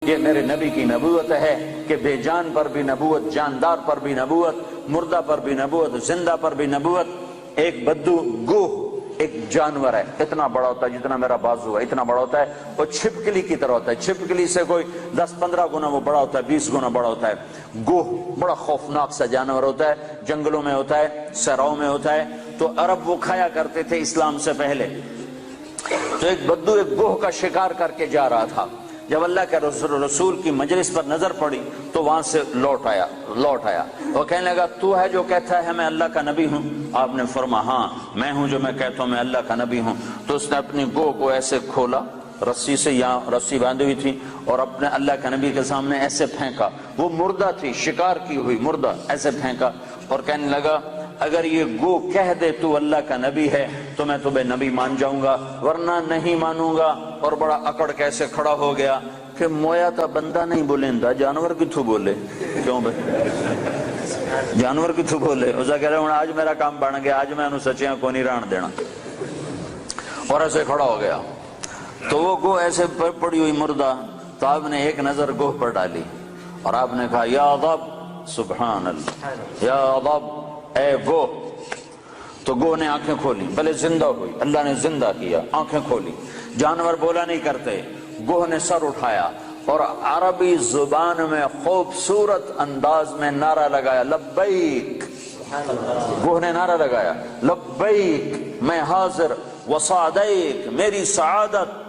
یہ میرے نبی کی نبوت ہے کہ بے جان پر بھی نبوت، جاندار پر بھی نبوت، مردہ پر بھی نبوت، زندہ پر بھی نبوت۔ ایک بدو گوہ ایک جانور ہے، اتنا بڑا ہوتا ہے جتنا میرا بازو ہے، اتنا بڑا ہوتا ہے، وہ چھپکلی کی طرح ہوتا ہے، چھپکلی سے کوئی 10-15 گنا وہ بڑا ہوتا ہے، 20 گنا بڑا ہوتا ہے۔ گوہ بڑا خوفناک سا جانور ہوتا ہے، جنگلوں میں ہوتا ہے، صحراؤں میں ہوتا ہے، تو عرب وہ کھایا کرتے تھے اسلام سے پہلے۔ تو ایک بدو ایک گوہ کا شکار کر کے جا رہا تھا، جب اللہ کے رسول کی مجلس پر نظر پڑی تو وہاں سے لوٹ آیا۔ وہ کہنے لگا تو ہے جو کہتا ہے میں اللہ کا نبی ہوں؟ آپ نے فرمایا ہاں میں ہوں جو میں کہتا ہوں میں اللہ کا نبی ہوں۔ تو اس نے اپنی گوہ کو ایسے کھولا، رسی سے، یہاں رسی باندھی ہوئی تھی، اور اپنے اللہ کے نبی کے سامنے ایسے پھینکا، وہ مردہ تھی، شکار کی ہوئی مردہ، ایسے پھینکا اور کہنے لگا اگر یہ گو کہہ دے تو اللہ کا نبی ہے تو میں تمہیں نبی مان جاؤں گا، ورنہ نہیں مانوں گا۔ اور بڑا اکڑ کیسے کھڑا ہو گیا کہ مویا تا بندہ نہیں بولیندا، جانور کتھوں بولے؟ کیوں بھائی جانور کتھوں بولے؟ اسے کہہ رہے ہوں آج میرا کام بن گیا، آج میں انہوں سچیاں کو نہیں ران دینا، اور ایسے کھڑا ہو گیا۔ تو وہ گو ایسے پڑی ہوئی مردہ، تو آپ نے ایک نظر گوہ پر ڈالی اور آپ نے کہا یا ضب، سبحان اللہ، یا ضب، اے گو۔ تو گو نے آنکھیں کھولی، بھلے زندہ ہوئی، اللہ نے زندہ کیا، آنکھیں کھولی، جانور بولا نہیں کرتے۔ گوہ نے سر اٹھایا اور عربی زبان میں خوبصورت انداز میں نعرہ لگایا لبیک۔ گوہ نے نعرہ لگایا لبیک، میں حاضر، وسعدیک، میری سعادت،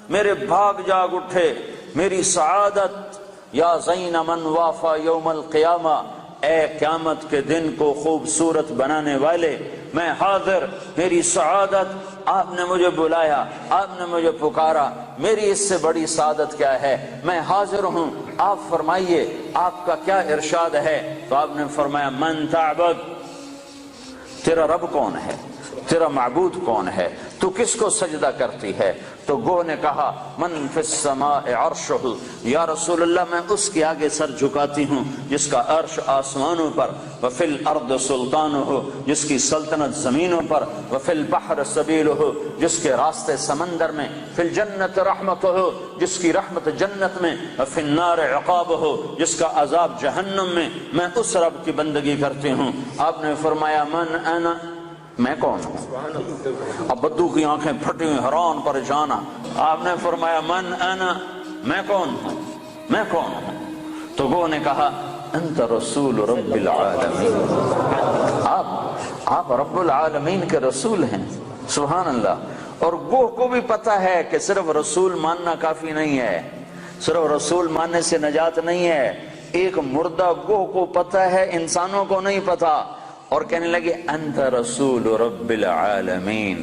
میرے بھاگ جاگ اٹھے میری سعادت، یا زین من وافا یوم القیامہ، اے قیامت کے دن کو خوبصورت بنانے والے، میں حاضر، میری سعادت، آپ نے مجھے بلایا، آپ نے مجھے پکارا، میری اس سے بڑی سعادت کیا ہے، میں حاضر ہوں، آپ فرمائیے آپ کا کیا ارشاد ہے۔ تو آپ نے فرمایا من تعبد، تیرا رب کون ہے، تیرا معبود کون ہے، تو کس کو سجدہ کرتی ہے؟ تو گوہ نے کہا من فی السماء عرشہ، یا رسول اللہ میں اس کے آگے سر جھکاتی ہوں جس کا عرش آسمانوں پر، وفی الارض سلطانہ، جس کی سلطنت زمینوں پر، وفی البحر سبیلہ، جس کے راستے سمندر میں، فی الجنت رحمتہ، جس کی رحمت جنت میں، وفی النار عقابہ، جس کا عذاب جہنم میں اس رب کی بندگی کرتی ہوں۔ آپ نے فرمایا من انا، میں کون ہوں؟ اب بدو کی آنکھیں پھٹی ہوئی، حیران پریشان۔ آپ نے فرمایا من انا، میں کون ہوں، میں کون ہوں؟ تو گوہ نے کہا انت رسول رب العالمین، آپ رب العالمین کے رسول ہیں، سبحان اللہ۔ اور گوہ کو بھی پتا ہے کہ صرف رسول ماننا کافی نہیں ہے، صرف رسول ماننے سے نجات نہیں ہے۔ ایک مردہ گوہ کو پتا ہے، انسانوں کو نہیں پتا، اور کہنے لگے انت رسول رب العالمین،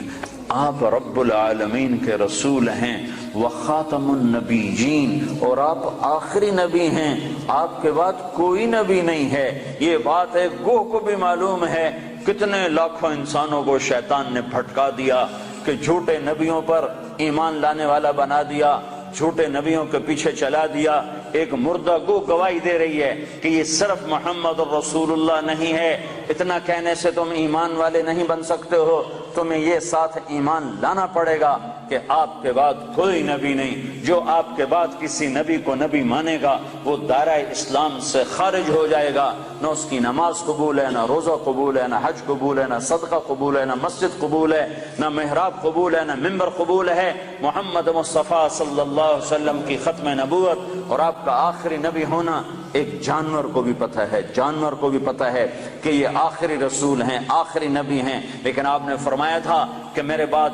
آپ رب العالمین کے رسول ہیں، وخاتم النبیین، اور آپ آخری نبی ہیں، آپ کے بعد کوئی نبی نہیں ہے۔ یہ بات ہے گوہ کو بھی معلوم ہے۔ کتنے لاکھوں انسانوں کو شیطان نے بھٹکا دیا کہ جھوٹے نبیوں پر ایمان لانے والا بنا دیا، جھوٹے نبیوں کے پیچھے چلا دیا۔ ایک مردہ گو گواہی دے رہی ہے کہ یہ صرف محمد رسول اللہ نہیں ہے، اتنا کہنے سے تم ایمان والے نہیں بن سکتے ہو، تمہیں یہ ساتھ ایمان لانا پڑے گا کہ آپ کے بعد کوئی نبی نہیں۔ جو آپ کے بعد کسی نبی کو نبی مانے گا وہ دائرہ اسلام سے خارج ہو جائے گا، نہ اس کی نماز قبول ہے، نہ روزہ قبول ہے، نہ حج قبول ہے، نہ صدقہ قبول ہے، نہ مسجد قبول ہے، نہ محراب قبول ہے، نہ ممبر قبول ہے۔ محمد مصطفیٰ صلی اللہ علیہ وسلم کی ختم نبوت اور آپ کا آخری نبی ہونا ایک جانور کو بھی پتہ ہے، جانور کو بھی پتہ ہے کہ یہ آخری رسول ہیں، آخری نبی ہیں۔ لیکن آپ نے فرمایا تھا کہ میرے بعد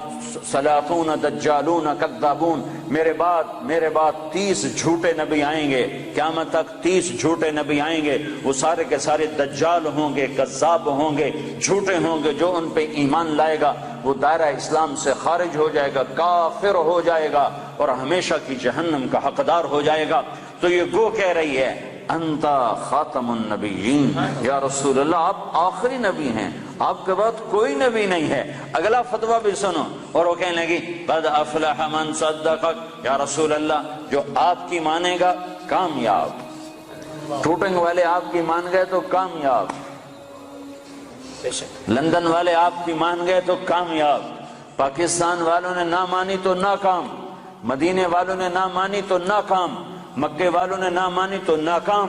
سلاطون دجالون کذابون، میرے بعد 30 جھوٹے نبی آئیں گے، قیامت تک 30 جھوٹے نبی آئیں گے، وہ سارے کے سارے دجال ہوں گے، کذاب ہوں گے، جھوٹے ہوں گے۔ جو ان پہ ایمان لائے گا وہ دائرہ اسلام سے خارج ہو جائے گا، کافر ہو جائے گا اور ہمیشہ کی جہنم کا حقدار ہو جائے گا۔ تو یہ گو کہہ رہی ہے انت خاتم النبیین، یا رسول اللہ آپ آخری نبی ہیں، آپ کے بعد کوئی نبی نہیں ہے۔ اگلا فتویٰ بھی سنو، اور وہ کہنے لگی قد افلح من صدقک، یا رسول اللہ جو آپ کی مانے گا کامیاب، ٹوٹنگ والے آپ کی مان گئے تو کامیاب، لندن والے آپ کی مان گئے تو کامیاب، پاکستان والوں نے نہ مانی تو ناکام، مدینے والوں نے نہ مانی تو ناکام، مکے والوں نے نہ مانی تو ناکام.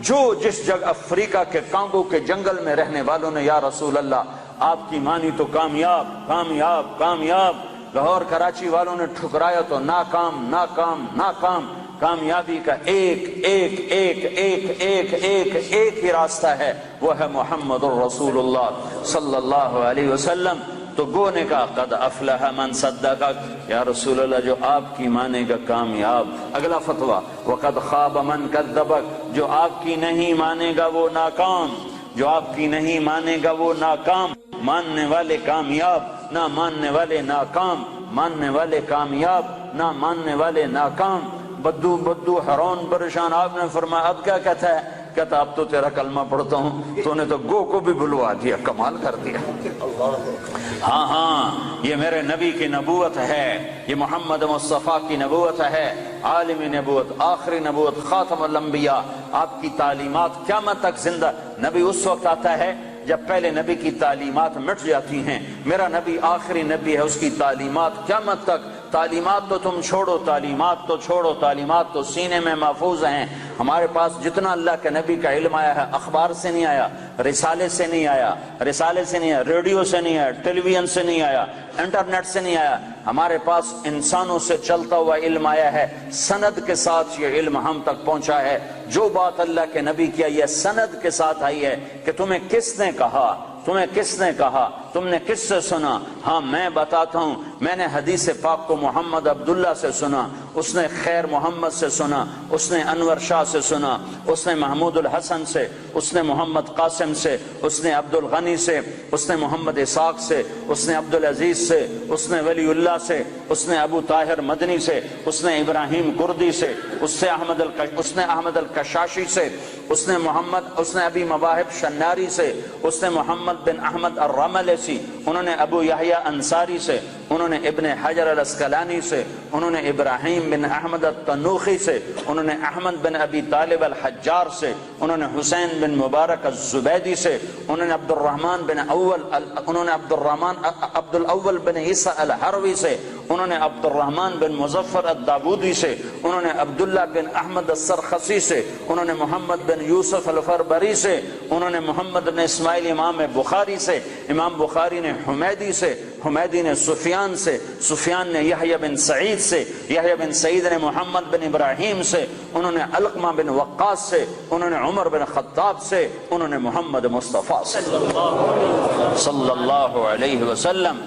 جو جس جگہ افریقہ کے کانگو کے جنگل میں رہنے والوں نے یا رسول اللہ آپ کی مانی تو کامیاب کامیاب کامیاب. لاہور کراچی والوں نے ٹھکرایا تو ناکام ناکام ناکام. کامیابی کا ایک ایک ایک ایک ایک ایک ایک ہی راستہ ہے، وہ ہے محمد الرسول اللہ صلی اللہ علیہ وسلم. تو گو نے کہا قد افلح من صدقک، یا رسول اللہ جو آپ کی مانے گا کامیاب. اگلا فتویٰ وقد خاب من کذبک، جو آپ کی نہیں مانے گا وہ ناکام، جو آپ کی نہیں مانے گا وہ ناکام. ماننے والے کامیاب، نہ ماننے والے ناکام. ماننے والے کامیاب، نہ ماننے والے ناکام. بدو بدو حرون پریشان. آپ نے فرمایا اب کیا کہتا ہے؟ کہتا اب تو تیرا کلمہ پڑھتا ہوں، تو نے تو گو کو بھی بلوا دیا. کمال کر دیا. ہاں ہاں یہ میرے نبی کی نبوت ہے، یہ محمد مصطفیٰ کی نبوت ہے، عالمی نبوت، آخری نبوت، خاتم الانبیاء. آپ کی تعلیمات قیامت تک زندہ. نبی اس وقت آتا ہے جب پہلے نبی کی تعلیمات مٹ جاتی ہیں. میرا نبی آخری نبی ہے، اس کی تعلیمات قیامت تک. تعلیمات تو تم چھوڑو، تعلیمات تو چھوڑو، تعلیمات تو سینے میں محفوظ ہیں. ہمارے پاس جتنا اللہ کے نبی کا علم آیا ہے اخبار سے نہیں آیا، رسالے سے نہیں آیا، رسالے سے نہیں آیا، ریڈیو سے نہیں آیا، ٹیلی ویژن سے نہیں آیا، انٹرنیٹ سے نہیں آیا. ہمارے پاس انسانوں سے چلتا ہوا علم آیا ہے. سند کے ساتھ یہ علم ہم تک پہنچا ہے. جو بات اللہ کے نبی کی یہ سند کے ساتھ آئی ہے کہ تمہیں کس نے کہا، تمہیں کس نے کہا، تم نے کس سے سنا. ہاں میں بتاتا ہوں، میں نے حدیث پاک کو محمد عبداللہ سے سنا، اس نے خیر محمد سے سنا، اس نے انور شاہ سے سنا، اس نے محمود الحسن سے، اس نے محمد قاسم سے، اس نے عبد الغنی سے، اس نے محمد اسحاق سے، اس نے عبد العزیز سے، اس نے ولی اللہ سے، اس نے ابو طاہر مدنی سے، اس نے ابراہیم کردی سے، اس نے احمد الکشاشی سے، اس نے ابی مواہب شناری سے، اس نے محمد بن احمد الرمل سے، انہوں نے ابو یحییٰ انصاری سے، انہوں نے ابن حجر الاسقلانی سے، انہوں نے ابراہیم بن احمد التنوخی سے، انہوں نے احمد بن ابی طالب الحجار سے، انہوں نے حسین بن مبارک الزبیدی سے، انہوں نے عبد الاول بن عیسیٰ الحروی سے، انہوں نے عبد الرحمن بن مظفر الداودی سے، انہوں نے عبداللہ بن احمد السرخسی سے، انہوں نے محمد بن یوسف الفربری سے، انہوں نے محمد بن اسماعیل امام بخاری سے، امام بخاری نے حمیدی سے، حمیدی نے سفیان سے، سفیان نے یحییٰ بن سعید سے، یحییٰ بن سعید نے محمد بن ابراہیم سے، انہوں نے علقمہ بن وقاص سے، انہوں نے عمر بن خطاب سے، انہوں نے محمد مصطفیٰ سے صلی اللہ علیہ وسلم.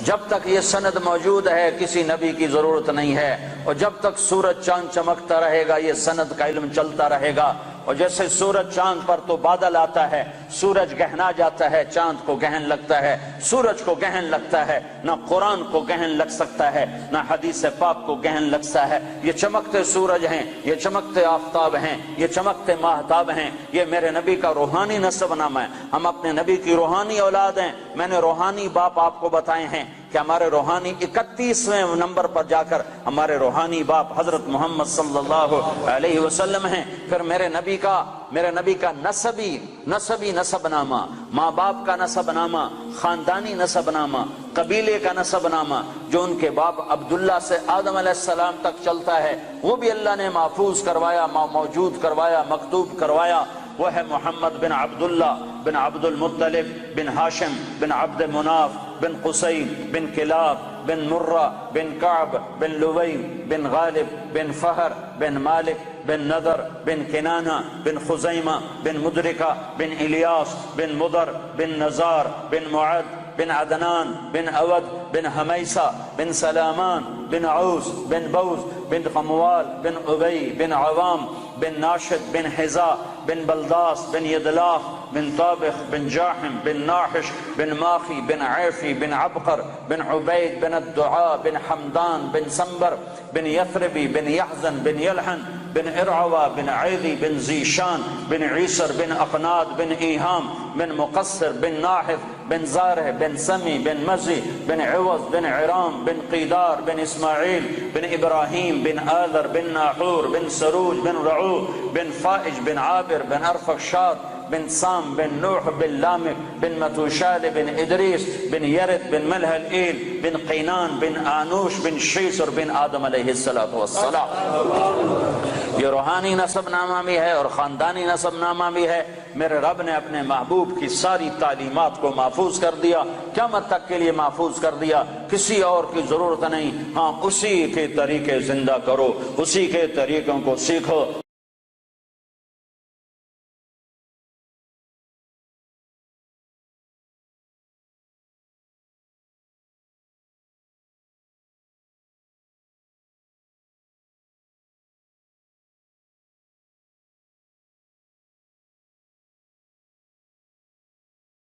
جب تک یہ سند موجود ہے کسی نبی کی ضرورت نہیں ہے، اور جب تک سورج چاند چمکتا رہے گا یہ سند کا علم چلتا رہے گا. اور جیسے سورج چاند پر تو بادل آتا ہے، سورج گہنا جاتا ہے، چاند کو گہن لگتا ہے، سورج کو گہن لگتا ہے. نہ قرآن کو گہن لگ سکتا ہے، نہ حدیث پاک کو گہن لگتا ہے. یہ چمکتے سورج ہیں، یہ چمکتے آفتاب ہیں، یہ چمکتے ماہتاب ہیں. یہ میرے نبی کا روحانی نسب نامہ ہے. ہم اپنے نبی کی روحانی اولاد ہیں. میں نے روحانی باپ آپ کو بتائے ہیں کہ ہمارے روحانی 31ویں نمبر پر جا کر ہمارے روحانی باپ حضرت محمد صلی اللہ علیہ وسلم ہیں. پھر میرے نبی کا نسبی نسب نامہ، ماں باپ کا نسب نامہ، خاندانی نسب نامہ، قبیلے کا نسب نامہ، جو ان کے باپ عبداللہ سے آدم علیہ السلام تک چلتا ہے، وہ بھی اللہ نے محفوظ کروایا، موجود کروایا، مکتوب کروایا. وہ ہے محمد بن عبداللہ بن عبد المطلب بن ہاشم بن عبد مناف بن قصی بن کلاب بن مرہ بن کعب بن لوی بن غالب بن فہر بن مالک بن نضر بن کنانہ بن خزیمہ بن مدرکہ بن الیاس بن مضر بن نزار بن معد بن عدنان بن اود بن حمیسہ بن سلامان بن عوس بن بوز بن قموال بن عبی بن عوام بن ناشد بن حذاء بن بلداس بن یدلاف بن طابخ بن جاحم بن ناحش بن ماخی بن عیفی بن عبقر بن عبید بن الدعاء بن حمدان بن سنبر بن یثربی بن یحزن بن یلحن بن ارعوى بن عیدی بن زیشان بن عیسر بن اقناد بن ایہام بن مقصر بن ناحف بن زارہ بن سمی بن مزی بن عوض بن عرام بن قیدار بن اسماعیل بن ابراہیم بن آذر بن ناحور بن سروج بن رعو بن فائج بن عابر بن ارفخشاد بن سام بن نوح بن لامک بن متوشال بن ادریس بن یرد بن ملح الایل بن قینان بن آنوش بن شیسر بن آدم علیہ السلام. یہ روحانی نسب نامہ بھی ہے اور خاندانی نسب نامہ بھی ہے۔ میرے رب نے اپنے محبوب کی ساری تعلیمات کو محفوظ کر دیا، قیامت تک کے لیے محفوظ کر دیا، کسی اور کی ضرورت نہیں۔ ہاں اسی کے طریقے زندہ کرو، اسی کے طریقوں کو سیکھو،